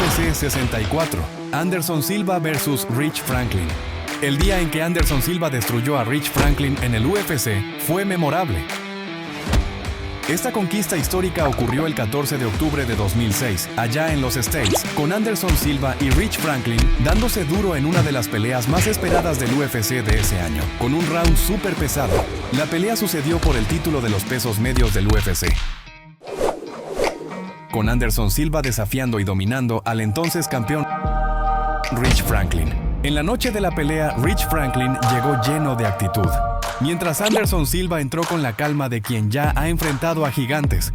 UFC 64, Anderson Silva vs Rich Franklin. El día en que Anderson Silva destruyó a Rich Franklin en el UFC fue memorable. Esta conquista histórica ocurrió el 14 de octubre de 2006, allá en los States, con Anderson Silva y Rich Franklin dándose duro en una de las peleas más esperadas del UFC de ese año, con un round súper pesado. La pelea sucedió por el título de los pesos medios del UFC, con Anderson Silva desafiando y dominando al entonces campeón Rich Franklin. En la noche de la pelea, Rich Franklin llegó lleno de actitud, mientras Anderson Silva entró con la calma de quien ya ha enfrentado a gigantes.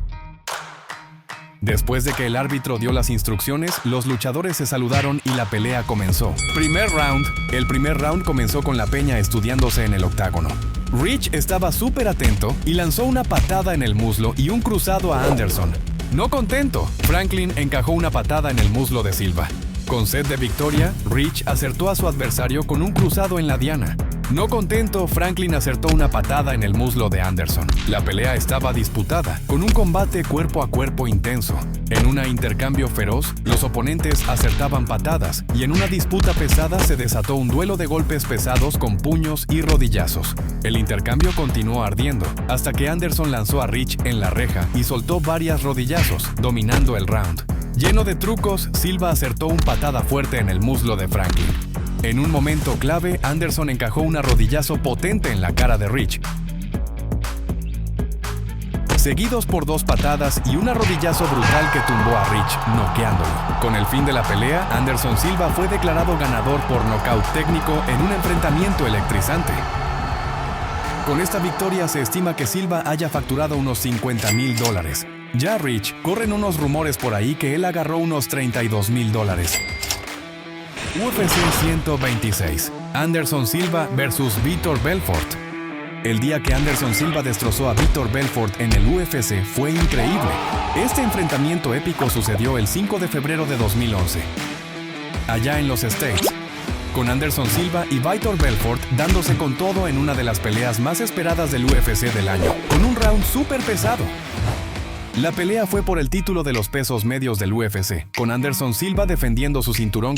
Después de que el árbitro dio las instrucciones, los luchadores se saludaron y la pelea comenzó. Primer round. El primer round comenzó con la peña estudiándose en el octágono. Rich estaba súper atento y lanzó una patada en el muslo y un cruzado a Anderson. No contento, Franklin encajó una patada en el muslo de Silva. Con sed de victoria, Rich acertó a su adversario con un cruzado en la diana. No contento, Franklin acertó una patada en el muslo de Anderson. La pelea estaba disputada, con un combate cuerpo a cuerpo intenso. En un intercambio feroz, los oponentes acertaban patadas, y en una disputa pesada se desató un duelo de golpes pesados con puños y rodillazos. El intercambio continuó ardiendo, hasta que Anderson lanzó a Rich en la reja y soltó varios rodillazos, dominando el round. Lleno de trucos, Silva acertó una patada fuerte en el muslo de Franklin. En un momento clave, Anderson encajó un rodillazo potente en la cara de Rich, seguidos por dos patadas y un rodillazo brutal que tumbó a Rich, noqueándolo. Con el fin de la pelea, Anderson Silva fue declarado ganador por nocaut técnico en un enfrentamiento electrizante. Con esta victoria se estima que Silva haya facturado unos $50,000. Ya Rich, corren unos rumores por ahí que él agarró unos $32,000. UFC 126. Anderson Silva vs Vitor Belfort. El día que Anderson Silva destrozó a Vitor Belfort en el UFC fue increíble. Este enfrentamiento épico sucedió el 5 de febrero de 2011, allá en los States, con Anderson Silva y Vitor Belfort dándose con todo en una de las peleas más esperadas del UFC del año, con un round súper pesado. La pelea fue por el título de los pesos medios del UFC, con Anderson Silva defendiendo su cinturón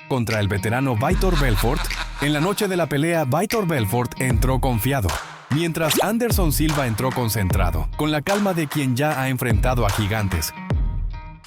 contra el veterano Vitor Belfort. En la noche de la pelea, Vitor Belfort entró confiado, mientras Anderson Silva entró concentrado, con la calma de quien ya ha enfrentado a gigantes.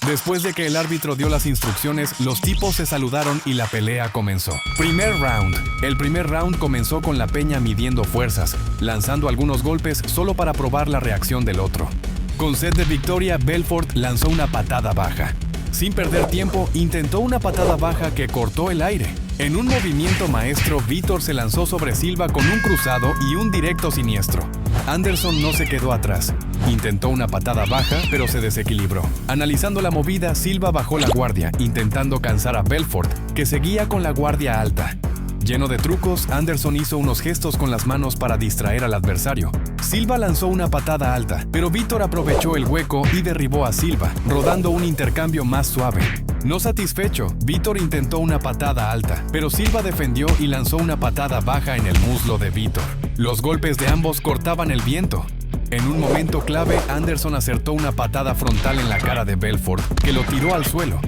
Después de que el árbitro dio las instrucciones, los tipos se saludaron y la pelea comenzó. Primer round. El primer round comenzó con la peña midiendo fuerzas, lanzando algunos golpes solo para probar la reacción del otro. Con sed de victoria, Belfort lanzó una patada baja. Sin perder tiempo, intentó una patada baja que cortó el aire. En un movimiento maestro, Vitor se lanzó sobre Silva con un cruzado y un directo siniestro. Anderson no se quedó atrás. Intentó una patada baja, pero se desequilibró. Analizando la movida, Silva bajó la guardia, intentando cansar a Belfort, que seguía con la guardia alta. Lleno de trucos, Anderson hizo unos gestos con las manos para distraer al adversario. Silva lanzó una patada alta, pero Vitor aprovechó el hueco y derribó a Silva, rodando un intercambio más suave. No satisfecho, Vitor intentó una patada alta, pero Silva defendió y lanzó una patada baja en el muslo de Vitor. Los golpes de ambos cortaban el viento. En un momento clave, Anderson acertó una patada frontal en la cara de Belfort, que lo tiró al suelo,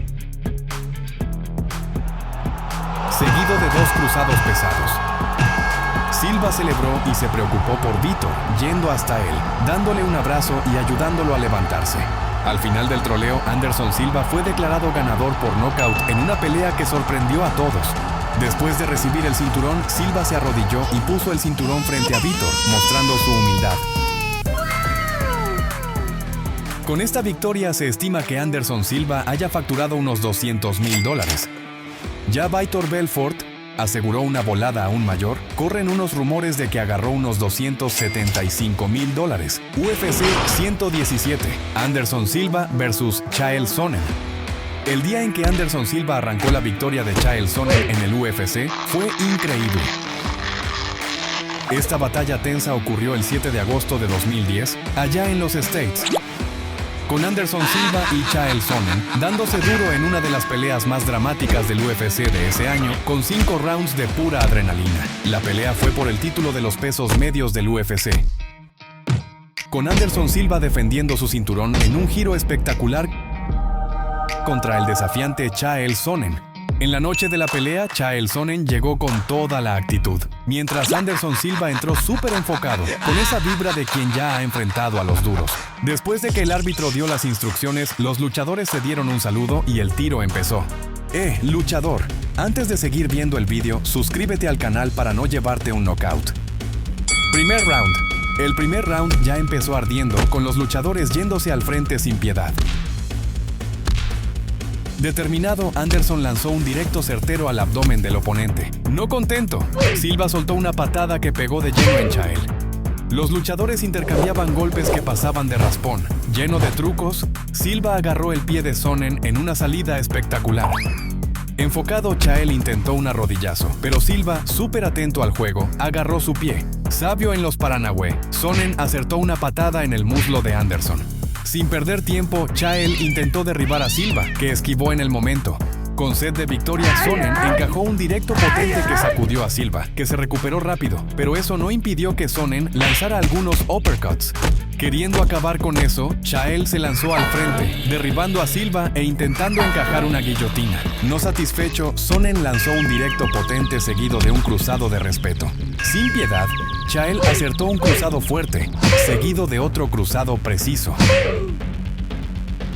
seguido de dos cruzados pesados. Silva celebró y se preocupó por Vitor, yendo hasta él, dándole un abrazo y ayudándolo a levantarse. Al final del troleo, Anderson Silva fue declarado ganador por nocaut en una pelea que sorprendió a todos. Después de recibir el cinturón, Silva se arrodilló y puso el cinturón frente a Vitor, mostrando su humildad. Con esta victoria se estima que Anderson Silva haya facturado unos $200,000. Ya Vitor Belfort aseguró una volada aún mayor. Corren unos rumores de que agarró unos $275,000. UFC 117. Anderson Silva vs Chael Sonnen. El día en que Anderson Silva arrancó la victoria de Chael Sonnen en el UFC fue increíble. Esta batalla tensa ocurrió el 7 de agosto de 2010, allá en los States, con Anderson Silva y Chael Sonnen dándose duro en una de las peleas más dramáticas del UFC de ese año, con 5 rounds de pura adrenalina. La pelea fue por el título de los pesos medios del UFC, con Anderson Silva defendiendo su cinturón en un giro espectacular contra el desafiante Chael Sonnen. En la noche de la pelea, Chael Sonnen llegó con toda la actitud, mientras Anderson Silva entró súper enfocado, con esa vibra de quien ya ha enfrentado a los duros. Después de que el árbitro dio las instrucciones, los luchadores se dieron un saludo y el tiro empezó. Luchador, antes de seguir viendo el vídeo, suscríbete al canal para no llevarte un knockout. Primer round. El primer round ya empezó ardiendo, con los luchadores yéndose al frente sin piedad. Determinado, Anderson lanzó un directo certero al abdomen del oponente. No contento, Silva soltó una patada que pegó de lleno en Chael. Los luchadores intercambiaban golpes que pasaban de raspón. Lleno de trucos, Silva agarró el pie de Sonnen en una salida espectacular. Enfocado, Chael intentó un arrodillazo, pero Silva, súper atento al juego, agarró su pie. Sabio en los Paranahue, Sonnen acertó una patada en el muslo de Anderson. Sin perder tiempo, Chael intentó derribar a Silva, que esquivó en el momento. Con sed de victoria, Sonnen encajó un directo potente que sacudió a Silva, que se recuperó rápido, pero eso no impidió que Sonnen lanzara algunos uppercuts. Queriendo acabar con eso, Chael se lanzó al frente, derribando a Silva e intentando encajar una guillotina. No satisfecho, Sonnen lanzó un directo potente seguido de un cruzado de respeto. Sin piedad, Chael acertó un cruzado fuerte, seguido de otro cruzado preciso.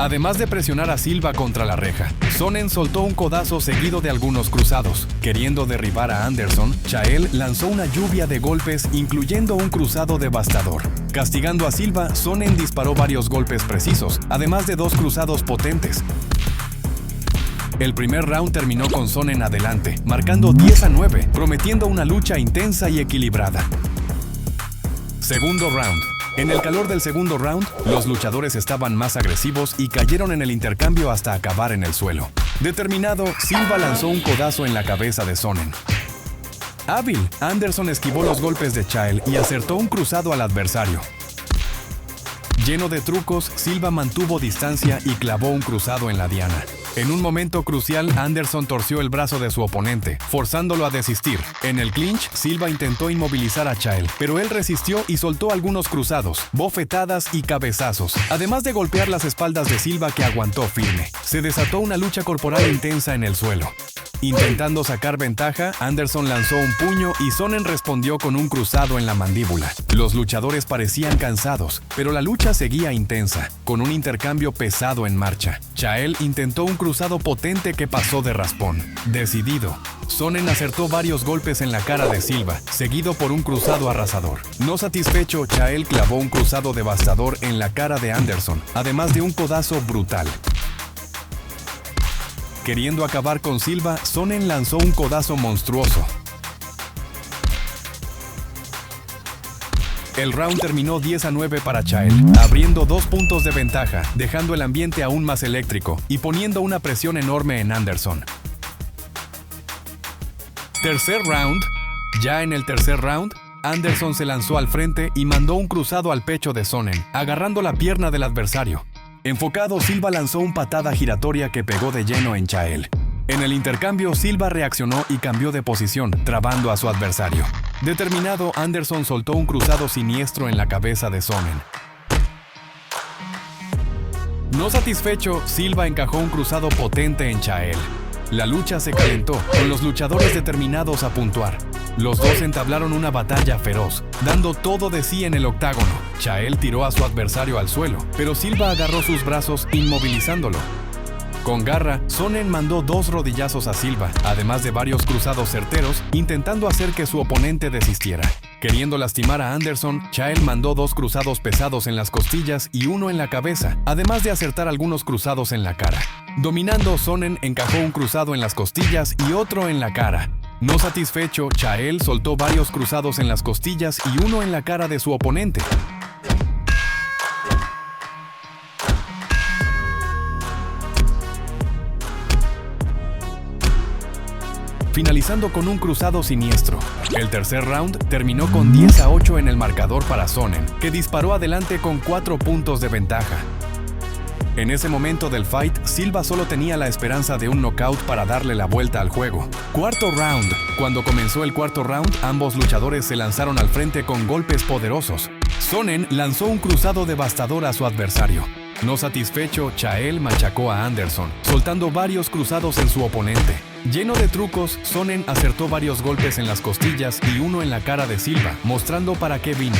Además de presionar a Silva contra la reja, Sonnen soltó un codazo seguido de algunos cruzados. Queriendo derribar a Anderson, Chael lanzó una lluvia de golpes, incluyendo un cruzado devastador. Castigando a Silva, Sonnen disparó varios golpes precisos, además de dos cruzados potentes. El primer round terminó con Sonnen adelante, marcando 10-9, prometiendo una lucha intensa y equilibrada. Segundo round. En el calor del segundo round, los luchadores estaban más agresivos y cayeron en el intercambio hasta acabar en el suelo. Determinado, Silva lanzó un codazo en la cabeza de Sonnen. Hábil, Anderson esquivó los golpes de Chael y acertó un cruzado al adversario. Lleno de trucos, Silva mantuvo distancia y clavó un cruzado en la diana. En un momento crucial, Anderson torció el brazo de su oponente, forzándolo a desistir. En el clinch, Silva intentó inmovilizar a Chael, pero él resistió y soltó algunos cruzados, bofetadas y cabezazos, además de golpear las espaldas de Silva, que aguantó firme. Se desató una lucha corporal intensa en el suelo. Intentando sacar ventaja, Anderson lanzó un puño y Sonnen respondió con un cruzado en la mandíbula. Los luchadores parecían cansados, pero la lucha seguía intensa, con un intercambio pesado en marcha. Chael intentó un cruzado potente que pasó de raspón. Decidido, Sonnen acertó varios golpes en la cara de Silva, seguido por un cruzado arrasador. No satisfecho, Chael clavó un cruzado devastador en la cara de Anderson, además de un codazo brutal. Queriendo acabar con Silva, Sonnen lanzó un codazo monstruoso. El round terminó 10-9 para Chael, abriendo 2 puntos de ventaja, dejando el ambiente aún más eléctrico y poniendo una presión enorme en Anderson. Tercer round. Ya en el tercer round, Anderson se lanzó al frente y mandó un cruzado al pecho de Sonnen, agarrando la pierna del adversario. Enfocado, Silva lanzó una patada giratoria que pegó de lleno en Chael. En el intercambio, Silva reaccionó y cambió de posición, trabando a su adversario. Determinado, Anderson soltó un cruzado siniestro en la cabeza de Sonnen. No satisfecho, Silva encajó un cruzado potente en Chael. La lucha se calentó, con los luchadores determinados a puntuar. Los dos entablaron una batalla feroz, dando todo de sí en el octágono. Chael tiró a su adversario al suelo, pero Silva agarró sus brazos, inmovilizándolo. Con garra, Sonnen mandó 2 rodillazos a Silva, además de varios cruzados certeros, intentando hacer que su oponente desistiera. Queriendo lastimar a Anderson, Chael mandó 2 cruzados pesados en las costillas y 1 en la cabeza, además de acertar algunos cruzados en la cara. Dominando, Sonnen encajó un cruzado en las costillas y otro en la cara. No satisfecho, Chael soltó varios cruzados en las costillas y 1 en la cara de su oponente. Finalizando con un cruzado siniestro. El tercer round terminó con 10-8 en el marcador para Sonnen, que disparó adelante con 4 puntos de ventaja. En ese momento del fight, Silva solo tenía la esperanza de un knockout para darle la vuelta al juego. Cuarto round. Cuando comenzó el cuarto round, ambos luchadores se lanzaron al frente con golpes poderosos. Sonnen lanzó un cruzado devastador a su adversario. No satisfecho, Chael machacó a Anderson, soltando varios cruzados en su oponente. Lleno de trucos, Sonnen acertó varios golpes en las costillas y uno en la cara de Silva, mostrando para qué vino.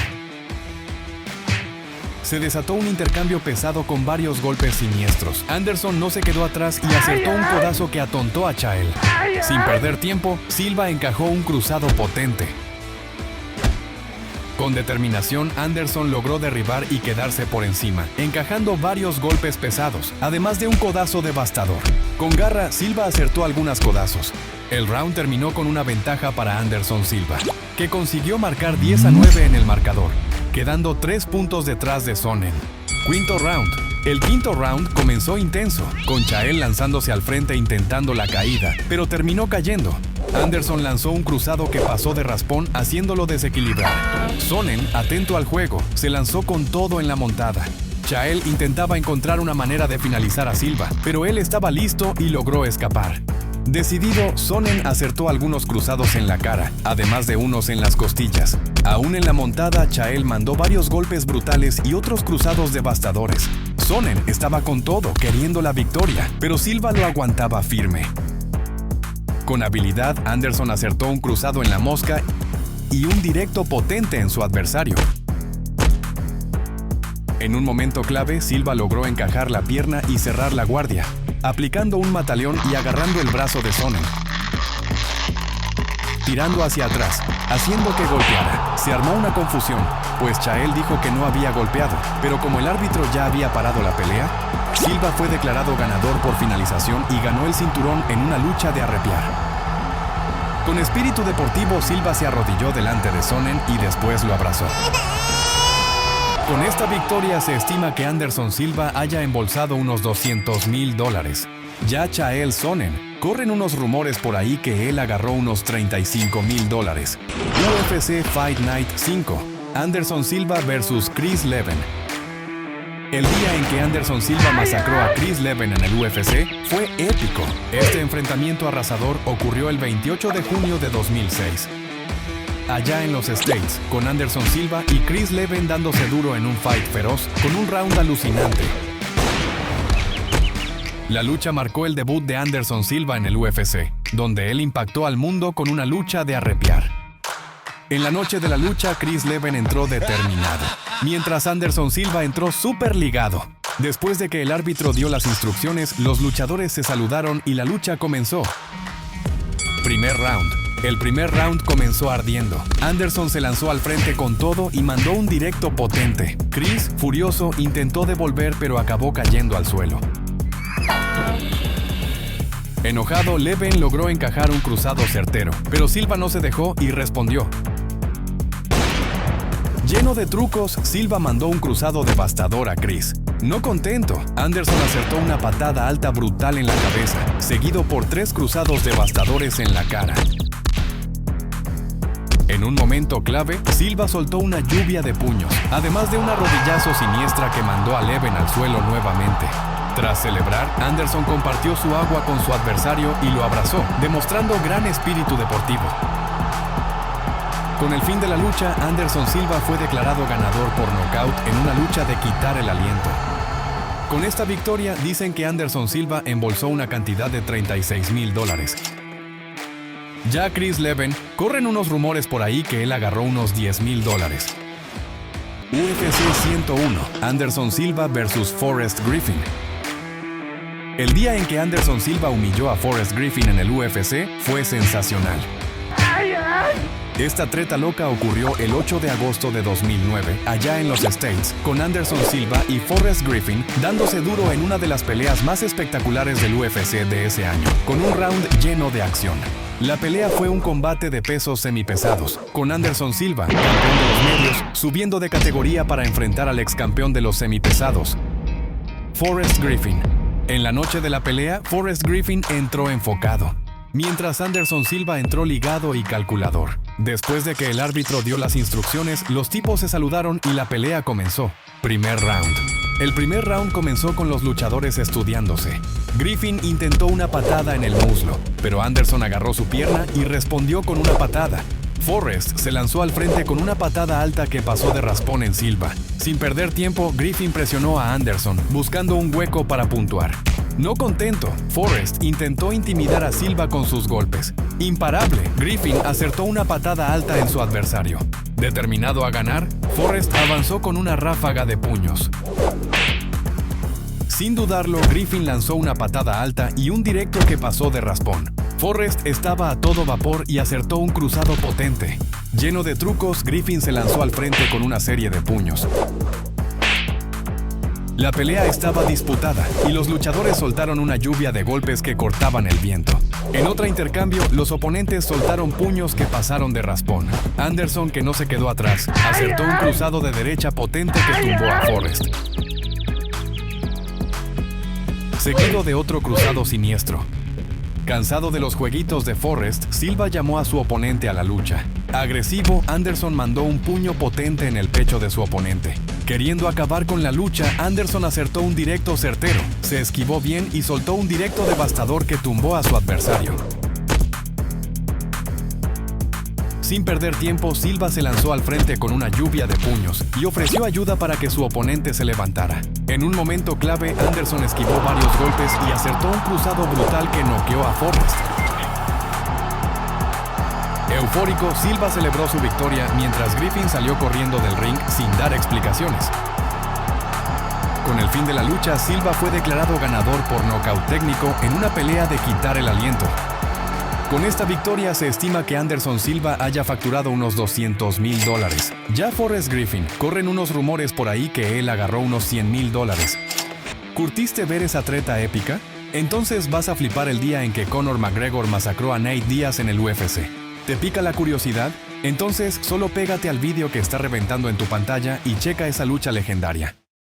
Se desató un intercambio pesado con varios golpes siniestros. Anderson no se quedó atrás y acertó un codazo que atontó a Chael. Sin perder tiempo, Silva encajó un cruzado potente. Con determinación, Anderson logró derribar y quedarse por encima, encajando varios golpes pesados, además de un codazo devastador. Con garra, Silva acertó algunos codazos. El round terminó con una ventaja para Anderson Silva, que consiguió marcar 10-9 en el marcador, quedando 3 puntos detrás de Sonnen. Quinto round. El quinto round comenzó intenso, con Chael lanzándose al frente intentando la caída, pero terminó cayendo. Anderson lanzó un cruzado que pasó de raspón, haciéndolo desequilibrar. Sonnen, atento al juego, se lanzó con todo en la montada. Chael intentaba encontrar una manera de finalizar a Silva, pero él estaba listo y logró escapar. Decidido, Sonnen acertó algunos cruzados en la cara, además de unos en las costillas. Aún en la montada, Chael mandó varios golpes brutales y otros cruzados devastadores. Sonnen estaba con todo, queriendo la victoria, pero Silva lo aguantaba firme. Con habilidad, Anderson acertó un cruzado en la mosca y un directo potente en su adversario. En un momento clave, Silva logró encajar la pierna y cerrar la guardia, aplicando un mataleón y agarrando el brazo de Sonnen, tirando hacia atrás, haciendo que golpeara. Se armó una confusión, pues Chael dijo que no había golpeado, pero como el árbitro ya había parado la pelea, Silva fue declarado ganador por finalización y ganó el cinturón en una lucha de arrepiar. Con espíritu deportivo, Silva se arrodilló delante de Sonnen y después lo abrazó. Con esta victoria se estima que Anderson Silva haya embolsado unos $200,000. Ya Chael Sonnen, corren unos rumores por ahí que él agarró unos $35,000. UFC Fight Night 5, Anderson Silva vs Chris Leben. El día en que Anderson Silva masacró a Chris Leben en el UFC fue épico. Este enfrentamiento arrasador ocurrió el 28 de junio de 2006. Allá en los States, con Anderson Silva y Chris Leben dándose duro en un fight feroz, con un round alucinante. La lucha marcó el debut de Anderson Silva en el UFC, donde él impactó al mundo con una lucha de arrepiar. En la noche de la lucha, Chris Leben entró determinado, mientras Anderson Silva entró súper ligado. Después de que el árbitro dio las instrucciones, los luchadores se saludaron y la lucha comenzó. Primer round. El primer round comenzó ardiendo. Anderson se lanzó al frente con todo y mandó un directo potente. Chris, furioso, intentó devolver pero acabó cayendo al suelo. Enojado, Leben logró encajar un cruzado certero, pero Silva no se dejó y respondió. Lleno de trucos, Silva mandó un cruzado devastador a Chris. No contento, Anderson acertó una patada alta brutal en la cabeza, seguido por 3 cruzados devastadores en la cara. En un momento clave, Silva soltó una lluvia de puños, además de una rodillazo siniestra que mandó a Leben al suelo nuevamente. Tras celebrar, Anderson compartió su agua con su adversario y lo abrazó, demostrando gran espíritu deportivo. Con el fin de la lucha, Anderson Silva fue declarado ganador por nocaut en una lucha de quitar el aliento. Con esta victoria, dicen que Anderson Silva embolsó una cantidad de $36,000. Ya Chris Leben, corren unos rumores por ahí que él agarró unos $10,000. UFC 101, Anderson Silva vs Forrest Griffin. El día en que Anderson Silva humilló a Forrest Griffin en el UFC fue sensacional. Esta treta loca ocurrió el 8 de agosto de 2009, allá en los States, con Anderson Silva y Forrest Griffin dándose duro en una de las peleas más espectaculares del UFC de ese año, con un round lleno de acción. La pelea fue un combate de pesos semipesados, con Anderson Silva, campeón de los medios, subiendo de categoría para enfrentar al ex campeón de los semipesados, Forrest Griffin. En la noche de la pelea, Forrest Griffin entró enfocado, mientras Anderson Silva entró ligado y calculador. Después de que el árbitro dio las instrucciones, los tipos se saludaron y la pelea comenzó. Primer round. El primer round comenzó con los luchadores estudiándose. Griffin intentó una patada en el muslo, pero Anderson agarró su pierna y respondió con una patada. Forrest se lanzó al frente con una patada alta que pasó de raspón en Silva. Sin perder tiempo, Griffin presionó a Anderson, buscando un hueco para puntuar. No contento, Forrest intentó intimidar a Silva con sus golpes. Imparable, Griffin acertó una patada alta en su adversario. Determinado a ganar, Forrest avanzó con una ráfaga de puños. Sin dudarlo, Griffin lanzó una patada alta y un directo que pasó de raspón. Forrest estaba a todo vapor y acertó un cruzado potente. Lleno de trucos, Griffin se lanzó al frente con una serie de puños. La pelea estaba disputada y los luchadores soltaron una lluvia de golpes que cortaban el viento. En otro intercambio, los oponentes soltaron puños que pasaron de raspón. Anderson, que no se quedó atrás, acertó un cruzado de derecha potente que tumbó a Forrest, seguido de otro cruzado siniestro. Cansado de los jueguitos de Forrest, Silva llamó a su oponente a la lucha. Agresivo, Anderson mandó un puño potente en el pecho de su oponente. Queriendo acabar con la lucha, Anderson acertó un directo certero, se esquivó bien y soltó un directo devastador que tumbó a su adversario. Sin perder tiempo, Silva se lanzó al frente con una lluvia de puños y ofreció ayuda para que su oponente se levantara. En un momento clave, Anderson esquivó varios golpes y acertó un cruzado brutal que noqueó a Forrest. Eufórico, Silva celebró su victoria mientras Griffin salió corriendo del ring sin dar explicaciones. Con el fin de la lucha, Silva fue declarado ganador por nocaut técnico en una pelea de quitar el aliento. Con esta victoria se estima que Anderson Silva haya facturado unos $200,000. Ya Forrest Griffin, corren unos rumores por ahí que él agarró unos $100,000. ¿Curtiste ver esa treta épica? Entonces vas a flipar el día en que Conor McGregor masacró a Nate Diaz en el UFC. ¿Te pica la curiosidad? Entonces solo pégate al vídeo que está reventando en tu pantalla y checa esa lucha legendaria.